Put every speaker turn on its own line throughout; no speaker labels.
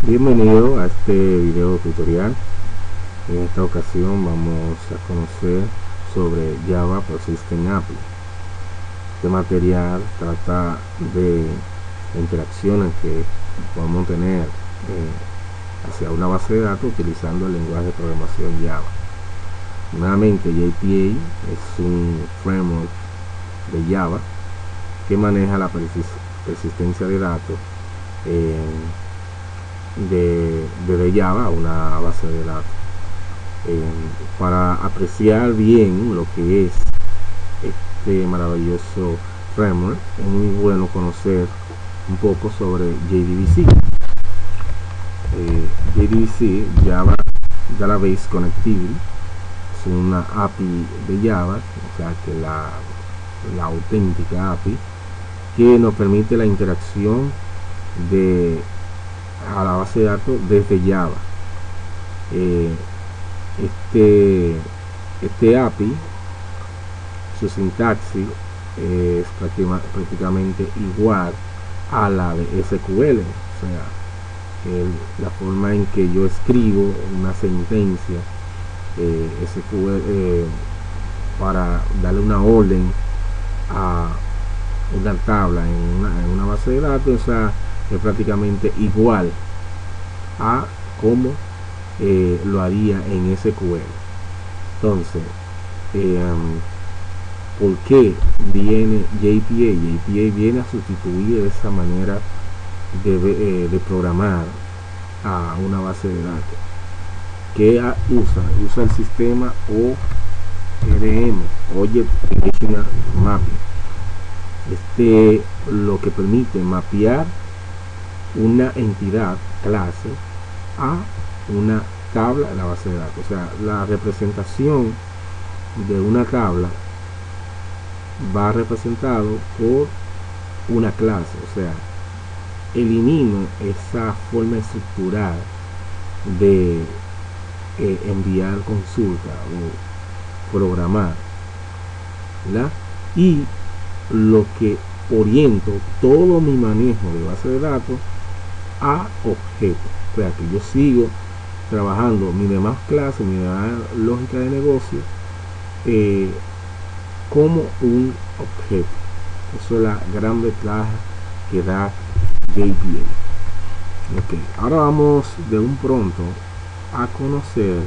Bienvenido a este video tutorial. En esta ocasión vamos a conocer sobre Java Persistent API. Este material trata de interacciones que podemos tener hacia una base de datos utilizando el lenguaje de programación Java. Nuevamente, JPA es un framework de Java que maneja la persistencia de datos de Java a una base de datos. Para apreciar bien lo que es este maravilloso framework, es muy bueno conocer un poco sobre JDBC. JDBC, Java Database Connectivity, es una API de Java, o sea que la auténtica API que nos permite la interacción a la base de datos desde Java. Este API, su sintaxis es prácticamente igual a la de SQL, o sea, la forma en que yo escribo una sentencia SQL para darle una orden a una tabla en una base de datos, o sea, es prácticamente igual a como lo haría en SQL. Entonces, ¿por qué viene JPA? JPA viene a sustituir esa manera de programar a una base de datos. ¿Qué usa el sistema ORM, Object Relational Mapping? Lo que permite mapear una entidad clase a una tabla en la base de datos. O sea, la representación de una tabla va representado por una clase. O sea, elimino esa forma estructural de enviar consulta o programar, ¿verdad? Y lo que oriento todo mi manejo de base de datos a objetos, o sea que yo sigo trabajando mi demás clase, mi demás lógica de negocio como un objeto. Eso es la gran ventaja que da JPA. Ahora vamos de un pronto a conocer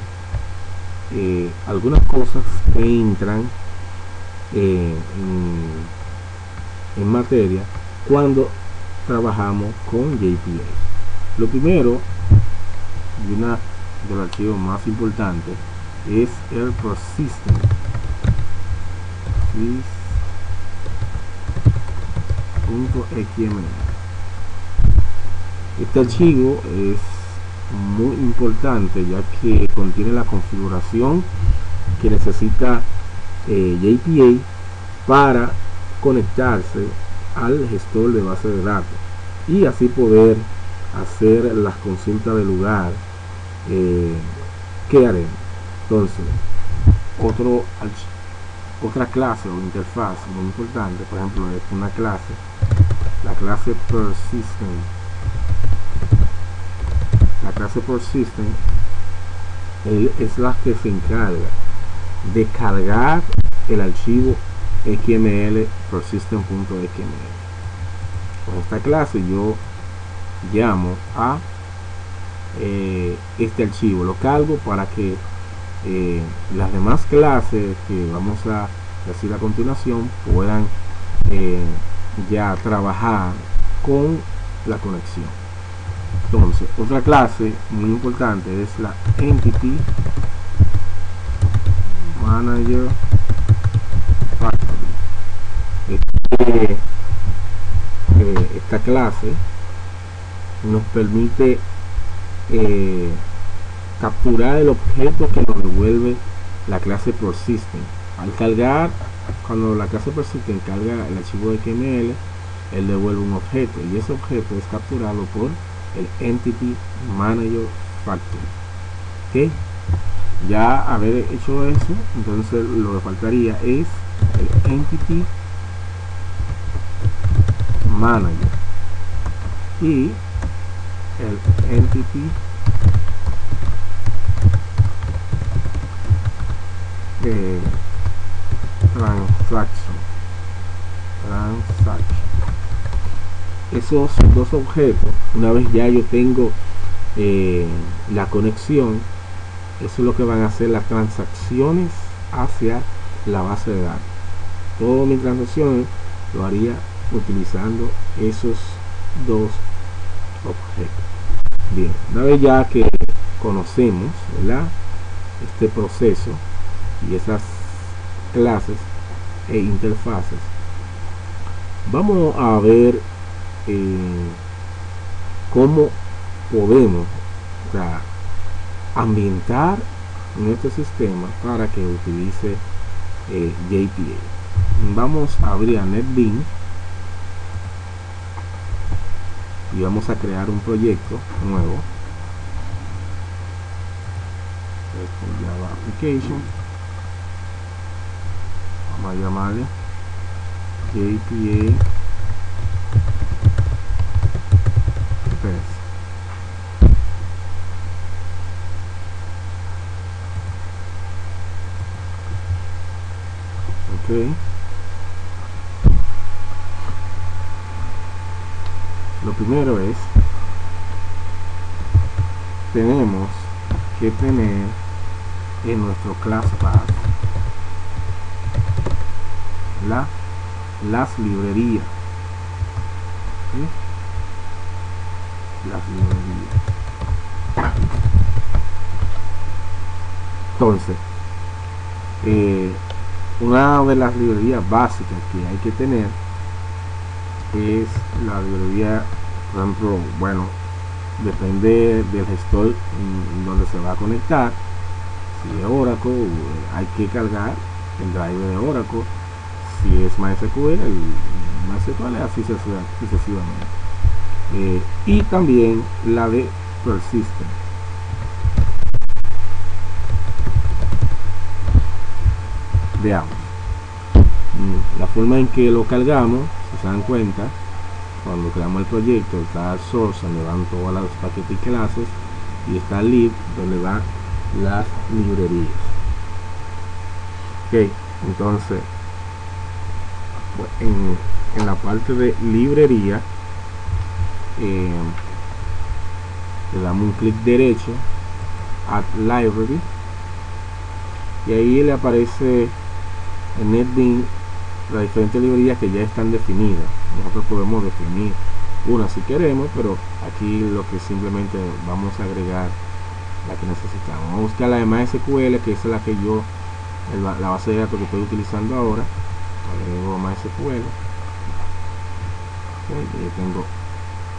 algunas cosas que entran en materia cuando trabajamos con JPA. Lo primero y una de los archivos más importantes es el persistent. .xml. Este archivo es muy importante ya que contiene la configuración que necesita JPA para conectarse al gestor de base de datos y así poder hacer las consultas de lugar que haremos. Entonces, otra clase o interfaz muy importante, por ejemplo, es una clase, la clase persistent. La clase persistent es la que se encarga de cargar el archivo XML persistent.xml. Con esta clase yo llamo a este archivo, lo cargo para que las demás clases que vamos a decir a continuación puedan ya trabajar con la conexión. Entonces, otra clase muy importante es la Entity Manager Factory. Esta clase nos permite capturar el objeto que nos devuelve la clase persistent. Al cargar, cuando la clase persistent carga el archivo de XML, él devuelve un objeto y ese objeto es capturado por el Entity Manager Factory. Ya haber hecho eso, entonces lo que faltaría es el Entity Manager y el entity transaction. Esos dos objetos, una vez ya yo tengo la conexión, eso es lo que van a hacer las transacciones hacia la base de datos. Todas mis transacciones lo haría utilizando esos dos objetos. Bien, una vez ya que conocemos, ¿verdad?, este proceso y esas clases e interfaces, vamos a ver cómo podemos, o sea, ambientar nuestro sistema para que utilice JPA. Vamos a abrir a NetBeans y vamos a crear un proyecto nuevo, Java Application. Vamos a llamarle JPA Test. Okay. Lo primero es, tenemos que tener en nuestro class path las librerías, ¿sí?, las librerías. Entonces, una de las librerías básicas que hay que tener es la librería, por ejemplo, bueno, depende del gestor donde se va a conectar. Si es Oracle, hay que cargar el driver de Oracle. Si es MySQL, el MySQL, así sucesivamente. Y también la de Persistent. Veamos la forma en que lo cargamos. Si se dan cuenta, cuando creamos el proyecto, está el source, donde van todos los paquetes y clases, y está el lib, donde van las librerías. Ok, entonces pues, en la parte de librería le damos un clic derecho, Add Library, y ahí le aparece en NetBeans las diferentes librerías que ya están definidas. Nosotros podemos definir una si queremos, pero aquí lo que simplemente vamos a agregar la que necesitamos. Vamos a buscar la de MySQL, que es la que yo, la base de datos que estoy utilizando ahora. Agrego MySQL. Okay, yo tengo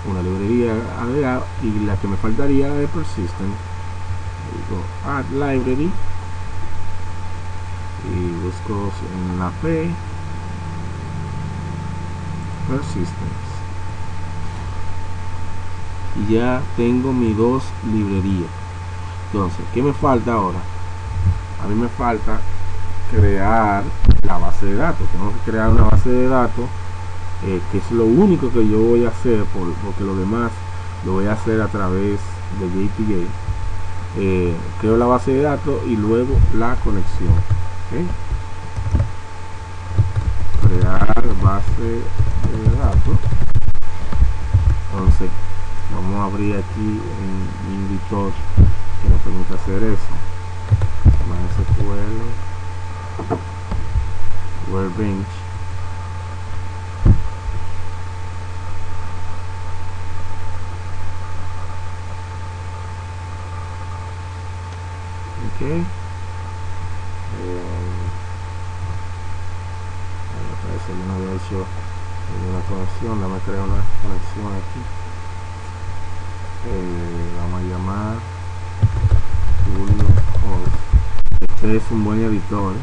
una librería agregada, y la que me faltaría, la de Persistent. Digo Add Library y busco en la P Persistence, y ya tengo mis dos librerías. Entonces, ¿qué me falta ahora? A mí me falta crear la base de datos. Tengo que crear una base de datos, que es lo único que yo voy a hacer, porque lo demás lo voy a hacer a través de JPA. Creo la base de datos y luego la conexión. ¿Okay? Crear base de datos. Entonces vamos a abrir aquí un editor que nos permite hacer eso. MySQL Workbench. Ok, parece que no había hecho ninguna conexión. Dame crear una conexión aquí. Vamos a llamar Julio Host. Este es un buen editor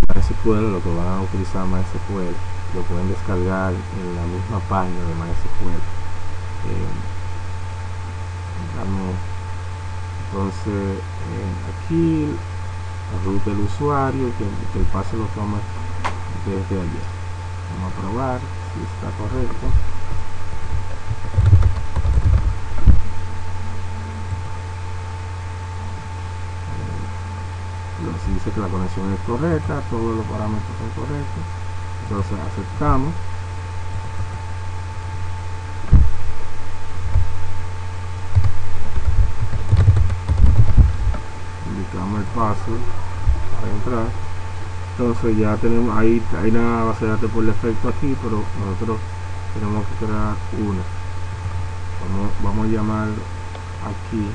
MySQL. Lo que van a utilizar MySQL lo pueden descargar en la misma página de MySQL. Entonces aquí la ruta del usuario, que el pase lo toma desde allá. Vamos a probar si está correcto. dice que la conexión es correcta, todos los parámetros son correctos. Entonces aceptamos. Indicamos el paso para entrar. Entonces ya tenemos, hay una base de datos por defecto aquí, pero nosotros tenemos que crear una. Vamos a llamar aquí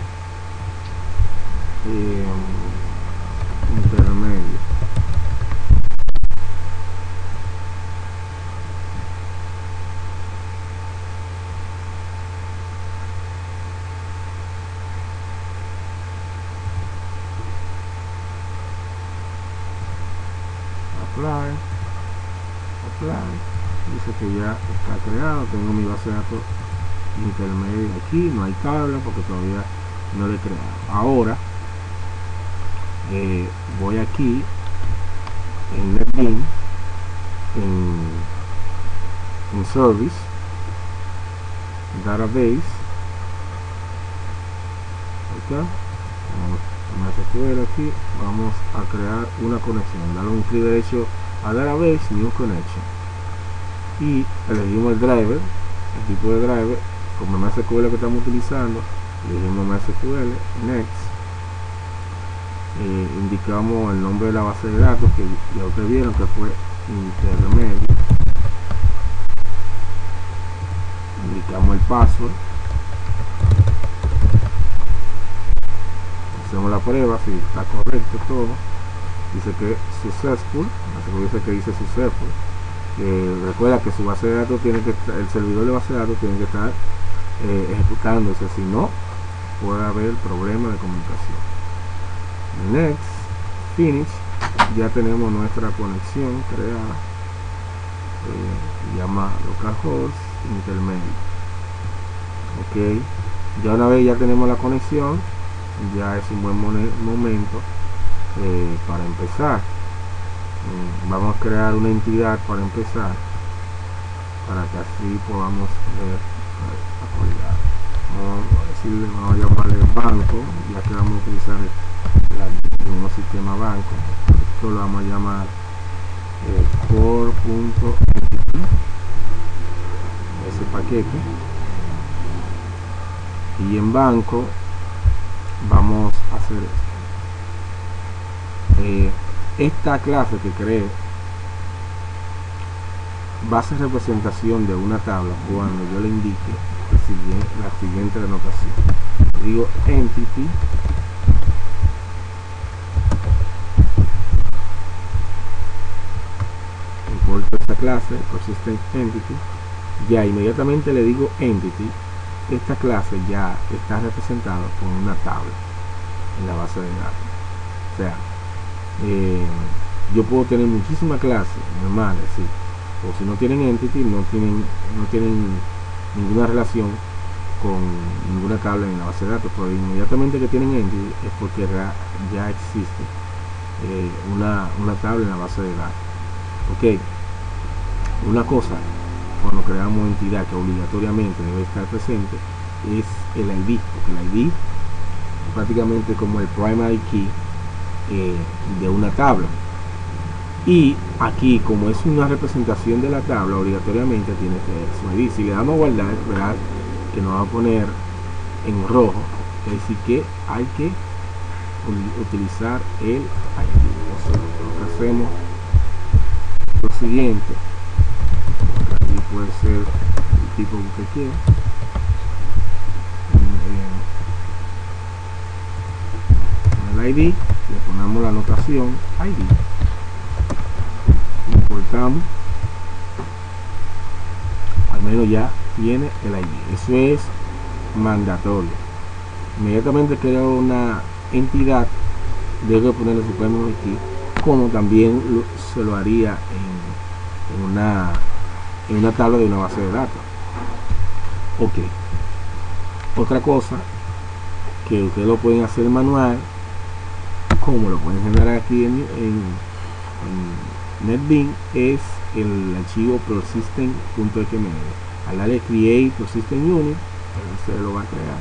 intermedio. Apply, dice que ya está creado. Tengo mi base de datos intermedio aquí, no hay tabla porque todavía no le he creado. Ahora voy aquí en NetBeans, en Service, Database, acá MySQL, aquí vamos a crear una conexión, darle un clic derecho a Database, New Connection, y elegimos el driver, el tipo de driver, como MySQL que estamos utilizando, elegimos MySQL, Next, indicamos el nombre de la base de datos que ya ustedes vieron que fue intermedio, indicamos el password, hacemos la prueba si está correcto todo. Dice que successful, dice que dice successful. Recuerda que su base de datos tiene que estar, el servidor de base de datos tiene que estar ejecutándose, si no puede haber problema de comunicación. Next, finish, ya tenemos nuestra conexión creada, llama localhost intermedio. Ok, ya una vez ya tenemos la conexión, ya es un buen momento para empezar. Vamos a crear una entidad para empezar, para que así podamos ver vamos a llamarle banco, ya que vamos a utilizar el mismo sistema banco. Esto lo vamos a llamar core.entity, ese paquete, y en banco vamos a hacer esto. Esta clase que creé va a ser representación de una tabla cuando yo le indique la siguiente denotación. Digo entity, importo esta clase, persistent entity, ya inmediatamente le digo entity, esta clase ya está representada con una tabla en la base de datos. O sea, yo puedo tener muchísimas clases normales, ¿sí? O si no tienen entity, no tienen ninguna relación con ninguna tabla en la base de datos, pero inmediatamente que tienen entity es porque ya existe una tabla en la base de datos. Ok, una cosa cuando creamos entidad que obligatoriamente debe estar presente es el ID, porque el ID es prácticamente como el primary key de una tabla, y aquí como es una representación de la tabla obligatoriamente tiene que ver su ID. Si le damos a guardar, verás que nos va a poner en rojo, es decir que hay que utilizar el ID. Entonces lo que hacemos lo siguiente, aquí puede ser el tipo que usted quiera, el ID, le ponemos la anotación ID, importamos, al menos ya tiene el ID, eso es mandatorio. Inmediatamente creo una entidad, debe ponerle su primary key, como también se lo haría en una tabla de una base de datos. Ok, otra cosa que ustedes lo pueden hacer manual, como lo pueden generar aquí en NetBeans, es el archivo persistent.xml. Al darle create persistent unit, se lo va a crear.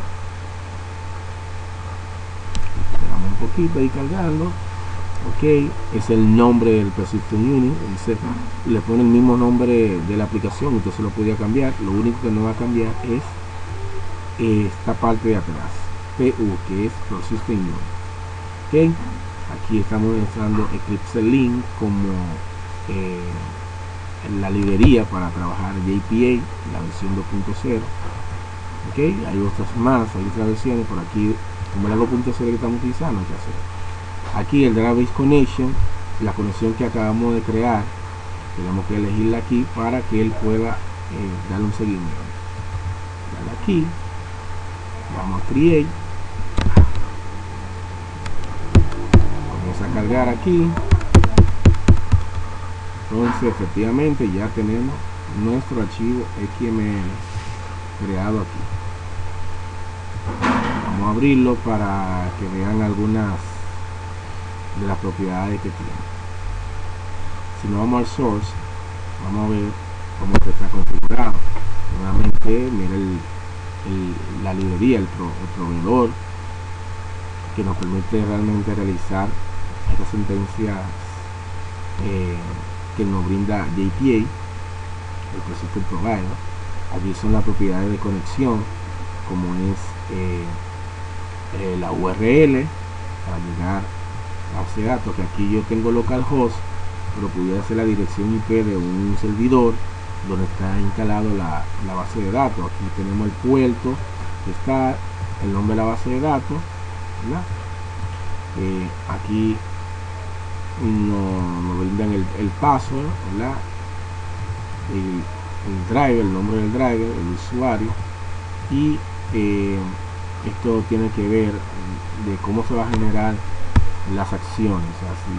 Esperamos un poquito ahí cargando. ok, es el nombre del persistent unit, le pone el mismo nombre de la aplicación, entonces lo podía cambiar. Lo único que no va a cambiar es esta parte de atrás, PU, que es persistent unit, ok. Aquí estamos usando Eclipse Link como la librería para trabajar JPA, la versión 2.0, ok. Hay otras más, hay otras versiones, por aquí como la 2.0 que estamos utilizando, hay que hacer aquí el Database Connection, la conexión que acabamos de crear. Tenemos que elegirla aquí para que él pueda darle un seguimiento. Dale aquí, vamos a Create, comienza a cargar aquí. Entonces efectivamente ya tenemos nuestro archivo XML creado aquí. Vamos a abrirlo para que vean algunas de las propiedades que tiene. Si nos vamos al source, vamos a ver cómo está configurado. Nuevamente mira la librería, el proveedor que nos permite realmente realizar estas sentencias que nos brinda JPA, el Persistent Provider. Aquí son las propiedades de conexión, como es la URL para llegar a base de datos, que aquí yo tengo localhost, pero pudiera ser la dirección IP de un servidor donde está instalado la base de datos. Aquí tenemos el puerto, está el nombre de la base de datos, ¿verdad? Aquí nos brindan el password, ¿verdad? El driver, el nombre del driver, el usuario, y esto tiene que ver de cómo se va a generar las acciones, o sea, si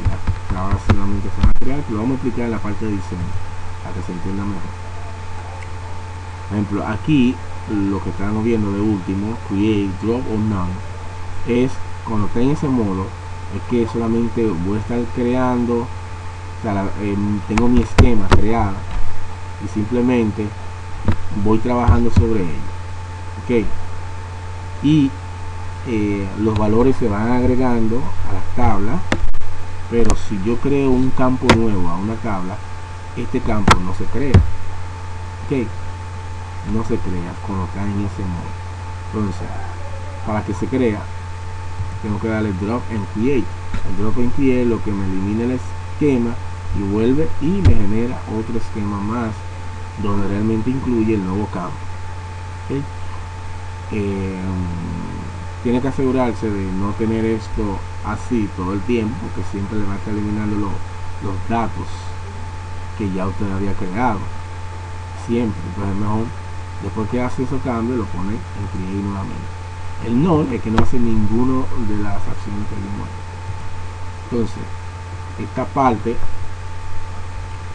las tablas solamente se van a crear, que lo vamos a explicar en la parte de diseño para que se entienda mejor. Por ejemplo, aquí lo que estamos viendo de último, create, drop o none, es cuando está en ese modo, es que solamente voy a estar creando, o sea, tengo mi esquema creado y simplemente voy trabajando sobre ello, ok. Y los valores se van agregando a las tablas, pero si yo creo un campo nuevo a una tabla, este campo no se crea, ok, no se crea cuando está en ese modo. Entonces, para que se crea, tengo que darle drop and create. El drop and create lo que me elimina el esquema y vuelve y me genera otro esquema más donde realmente incluye el nuevo campo, okay. Tiene que asegurarse de no tener esto así todo el tiempo, porque siempre le va a estar eliminando los datos que ya usted había creado siempre. Entonces es mejor, después que hace esos cambios, lo pone en create nuevamente. El null es que no hace ninguno de las acciones que vimos. Entonces esta parte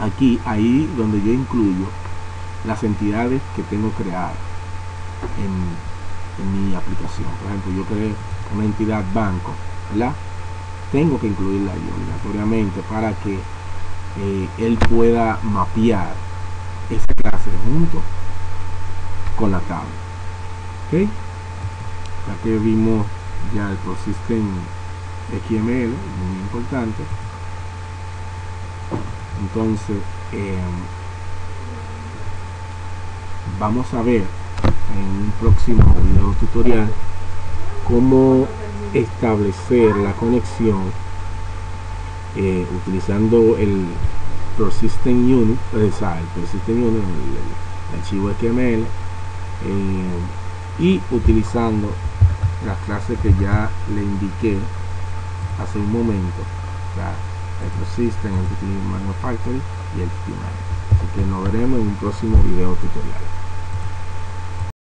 aquí, ahí donde yo incluyo las entidades que tengo creadas en mi aplicación. Por ejemplo, yo creé una entidad banco, ¿verdad? Tengo que incluirla ahí obligatoriamente para que él pueda mapear esa clase junto con la tabla, ¿ok? Ya que vimos ya el Persistent XML, muy importante. Entonces vamos a ver en un próximo video tutorial cómo establecer la conexión utilizando el Persistent Unit, el archivo XML, y utilizando las clases que ya le indiqué hace un momento, el Persistent, el Entity Manufacturing y el Schema. Así que nos veremos en un próximo video tutorial.